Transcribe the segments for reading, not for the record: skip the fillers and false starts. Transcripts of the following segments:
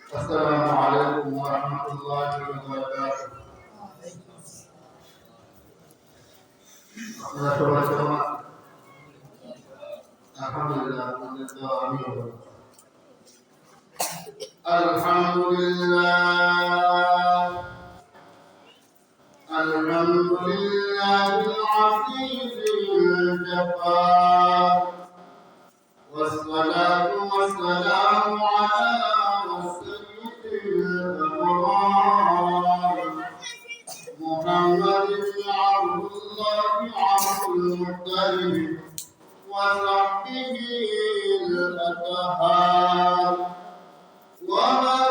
السلام عليكم ورحمة الله وبركاته. الحمد لله الحمد لله الحمد لله العزيز الجبار، والصلاة والسلام على سيد الأبرار محمد بن عبد الله عبد المطلب وصحبه الأطهار، ومن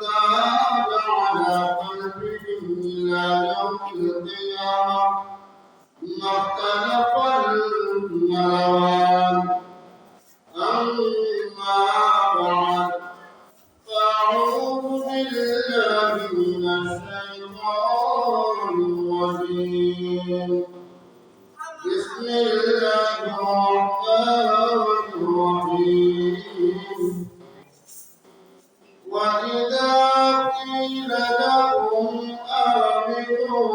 تاب على قلبهم إلى يوم القيامة ما اختلف الملوان. أما بعد، فأعوذ بالله من الشيطان الرجيم. بسم الله الرحمن الرحيم. وإذا قيل لهم آمنوا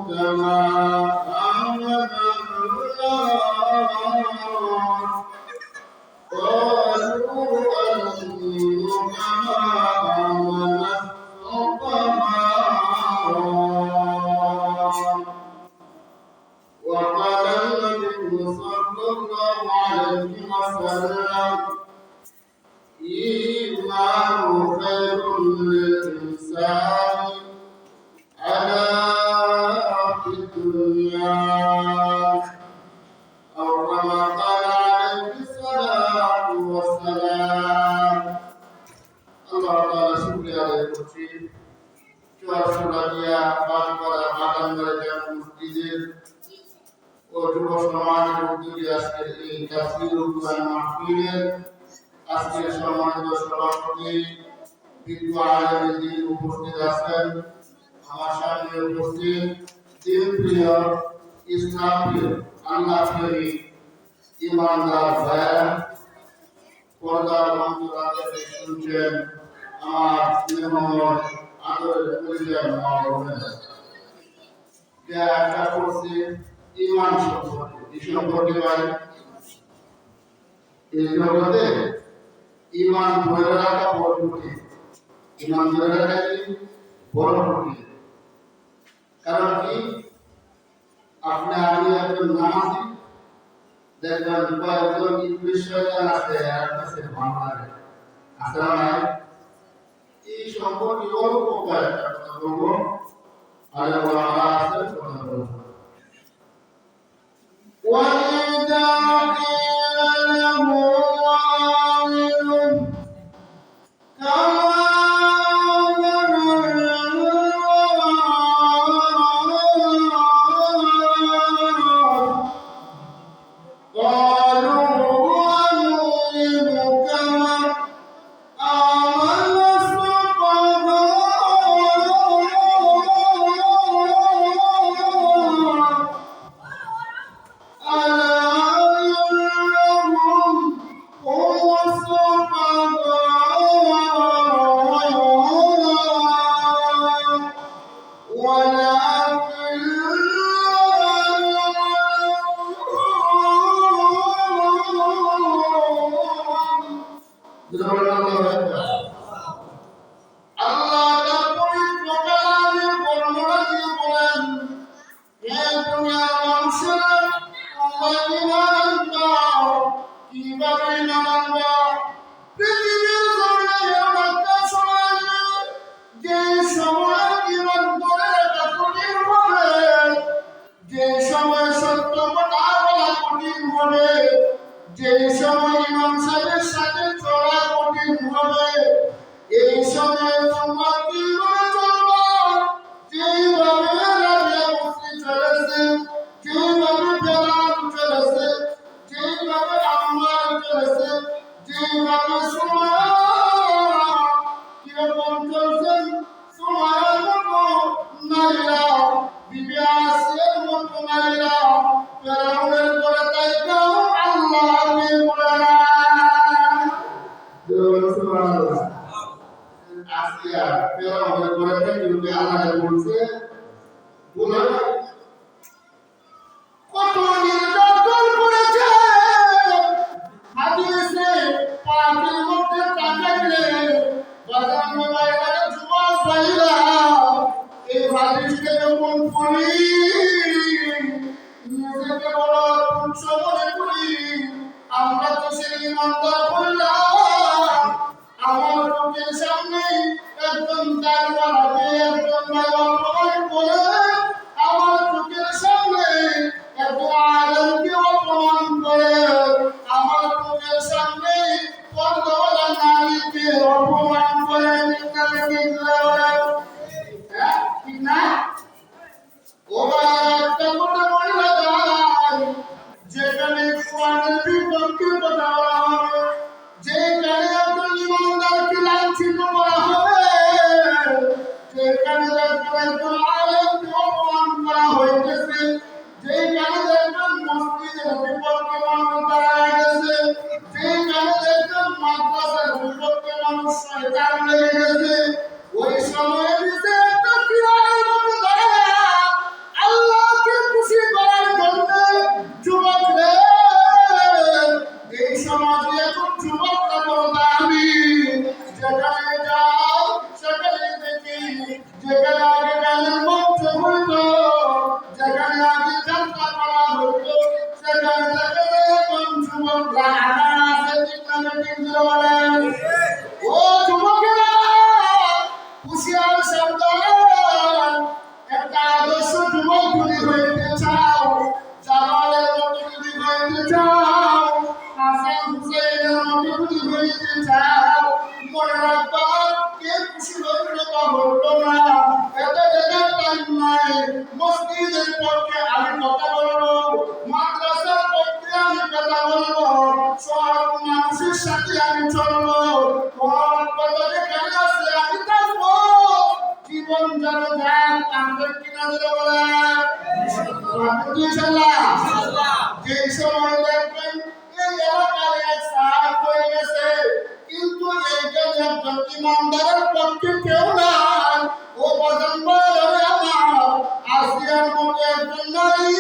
كما آمن الناس قالوا أنؤمن كما آمن السفهاء. وقال النبي صلى الله عليه وسلم: إيمان خير للإنسان على في الدنيا، أو كما قال عليه الصلاة والسلام. الله تعالى شكرا عليكم. চুয়াশোড়াটিয়া বানপাড়া বাগানবাড়িয়া মসজিদের ও যুব সমাজের উদ্যোগে আজকের এই তাফসীরুল কুরআন মাহফিলের আজকের সম্মানিত সভাপতি বিজ্ঞ আলেমের দিন উপস্থিত আছেন। আমার সামনে উপস্থিত দিন প্রিয়, ইসলাম প্রিয়, আল্লাহ প্রেমী ইমানদার ভাইয়েরা, পর্দার অন্তরালে শুনছেন আমার স্নেহময় আদরের পরিবার মা বোনেরা। যে আশা করছি ইমান সম্পর্কে, এই সম্পর্কে এই জগতে ইমান ধরে রাখা বড় কঠিন। ইমান ধরে রাখা কি বড় কঠিন। কারণ কি, আপনি আমি একজন নামাজি, দেখবেন কয়েকজন ইংলিশ শয়তান আছে আর কাছে বাংলায় আছে না নাই? এই সম্পর্কে অল্প কয়েকটা কথা বলবো, আর ওরা আছে কথা বলবো। وَإِذَا قِيلَ لَهُمْ آمِنُوا كَمَا কত নির্যাতন করেছে হাদিসে পাকের মধ্যে তাকাইলে বাজার মোবাইলের যুবক ভাইরা এই হাদিসকে যখন পড়ি নিজেকে বড় তুচ্ছ মনে করি। আমরা তো সেই ইমানদার বললাম আমার লোকের সামনে একজন দাঁড়াবে একজন অপমান করে আমার লোকের সামনে একজন আলেমকে অপমান করে আমার লোকের সামনে পর্দাওয়ালা নারীকে অপমান করে ঠিক না ও একটা কথা বলা যায় যেখানে কোরআনের বিপক্ষে কথা বলা হবে যেখানে একজন ইমানদারকে লাঞ্ছিত করা হবে যেখানে একজন আলেমকে অপমান করা হইতেছে যেখানে একজন মসজিদের বিপক্ষে মানুষ দাঁড়ায় গেছে যেখানে একজন মাদ্রাসার বিপক্ষে মানুষ শয়তান লেগে গেছে ওই সময়ে দিতে একটা কিরায়ের মধ্যে দাঁড়ায় আল্লাহকে খুশি করার জন্য যুবক রে এই সমাজে এখন যুবকরা বড় দামি যেখানে যাও সেখানে দেখি যেখানে আগে গানের মঞ্চ হইত যেখানে আগে যাত্রা করা হইত সেখানে দেখা যায় এখন যুবকরা আগান আছে ঠিক না ঠিক বলেন ও যুবকেরা হুঁশিয়ার সাবধান একটা আদর্শ যুবক যদি হইতে চাও জামালের মতো যদি হইতে চাও হাসান হুসেনের মতো যদি হইতে চাও মনে রাখবা কে খুশি হইল বা হইল না এটা দেখার টাইম নাই মসজিদের পক্ষে আমি কথা বলবো মাদ্রাসার পক্ষে আমি কথা বলবো সব মানুষের সাথে আমি চলবো তোমার কথা যেখানে আছে আমি থাকবো জীবন যেন যান আমরা কিনা দিলে বলেন ইনশাআল্লাহ যে সময় দেখবেন এই এলাকার এক সাহাব হয়ে গেছে কিন্তু এইখানে একজন ইমানদারের পক্ষে কেউ নাই ও পছন্দের আমার আসিয়ার মতো একজন নারী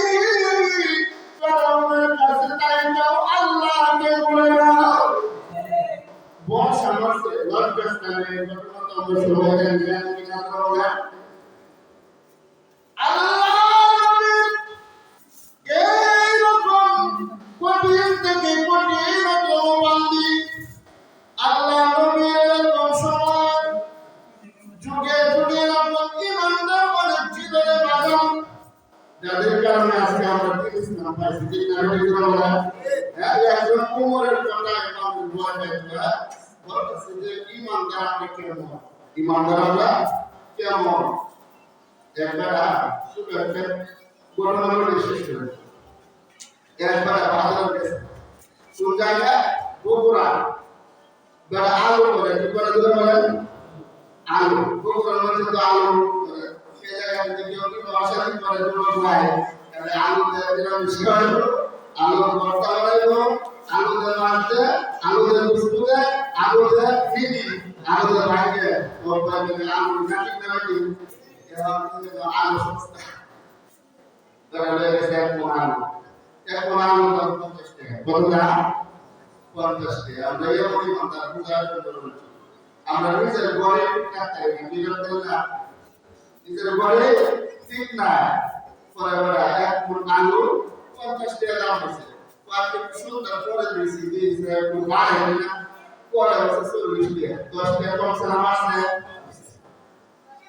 ফেরাউনের কাছে তাই যাও আল্লাহকে বলে দাও বড় সামর্থ্য লজ্জাস্থানে ঘটনা তো আমরা সবাই জানি কিনা বলে এইরকম কঠিন থেকে কঠিন বান্দি আল্লাহ নবীর এরকম সময় যুগে যুগে এরকম ইমানদার অনেক জীবনে বাজান যাদের কারণে আজকে আমরা ইসলাম পাইছি ঠিক না ঠিক বলা একজন উমরের কথা ইমাম ভয় পেয়ে বলতেছে যে ইমানদার আপনি কেমন ইমানদার আমরা কেমন একবার সুগার ঘটনা ঘটে শেষ করে একবার বাজার গেছে কোন জায়গায় বগুড়া বেড়া আলু করে কি করে দিলে বলেন আলু বগুড়ার মধ্যে তো আলু করে সেই জায়গায় যদি কেউ কি অশান্তি করে কোনো ভাই তাহলে আলু দিয়ে দিলাম শিখাই আলু ভর্তা বানাইবো আলু দিয়ে মারতে আলু দিয়ে বুঝতে আলু দিয়ে ফিনি আলু দিয়ে ভাইকে ভর্তা দিয়ে আলু কাটি কাটি আলু সস্তা তাহলে এক মন আলু দাম 50 টাকা কত দাম 50 টাকা আমরা এমনই মাত্রা পূজার জন্য আমরা নিজের ঘরে কাটাই না বিরত না নিজের ঘরে ঠিক না পরে বড় এক মন আলু 50 টাকা দাম আছে পাঁচটি সুন্দর করে দিয়েছি দিয়েছে বাড়ে না পরে হচ্ছে 40 টাকা 10 টাকা কমছে না মাসে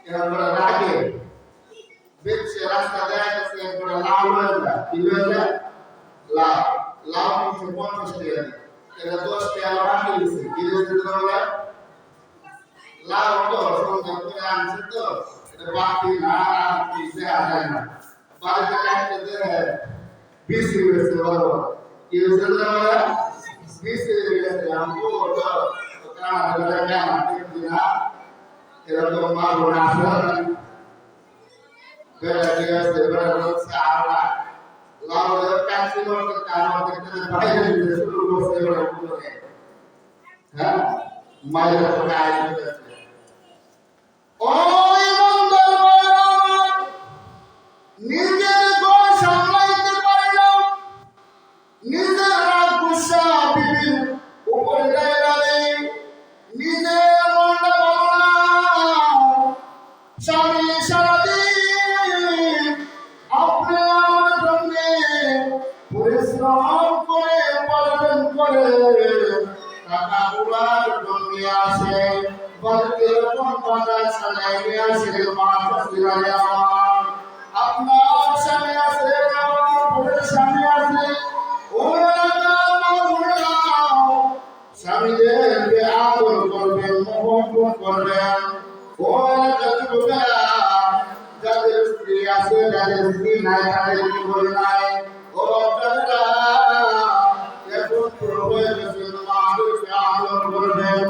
এরপরে রাগে বেচে রাস্তা দেয় গেছে এরপরে লাউ হয়ে যায় কি হয়ে যায় লাউ লাউ কিন্তু 50 টাকা এটা 10 টাকা রাখি দিয়েছে কি দিয়েছে বলে লাউ তো সুন্দর করে আনছে তো এটা বাকি না কি দেয়া যায় না বাড়িতে কাটতে দেয় বিসি হয়েছে বলো কি হয়েছে বলে বিসি হয়েছে আমগো তো কানা ধরে কানা ঠিক না এরকম মারবো না আসলে বেড়া দিয়ে আসছে বেড়া হচ্ছে আলা লাউ কাছে করতে কারণ দেখতে বাইরে দিয়ে শুরু করছে বেড়া করে হ্যাঁ মায়ের কাছে আইছে ও ইমানদার আছে বলতে কোন কথা সালাই আছে মাথা ফিরালে আমার আপনার সামনে আছে আমার সামনে আছে স্বামীদেরকে আদর করবেন মোহব্বত করবেন যাদের স্ত্রী আছে যাদের স্ত্রী নাই তাদের কি বলে নাই ও বাচ্চারা এখন শুরু হয়ে গেছে মাদেরকে আদর করবেন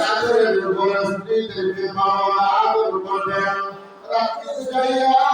আদরের উপরে স্ত্রীদেরকে ভালো আদর করবেন রাত্রি যাইয়া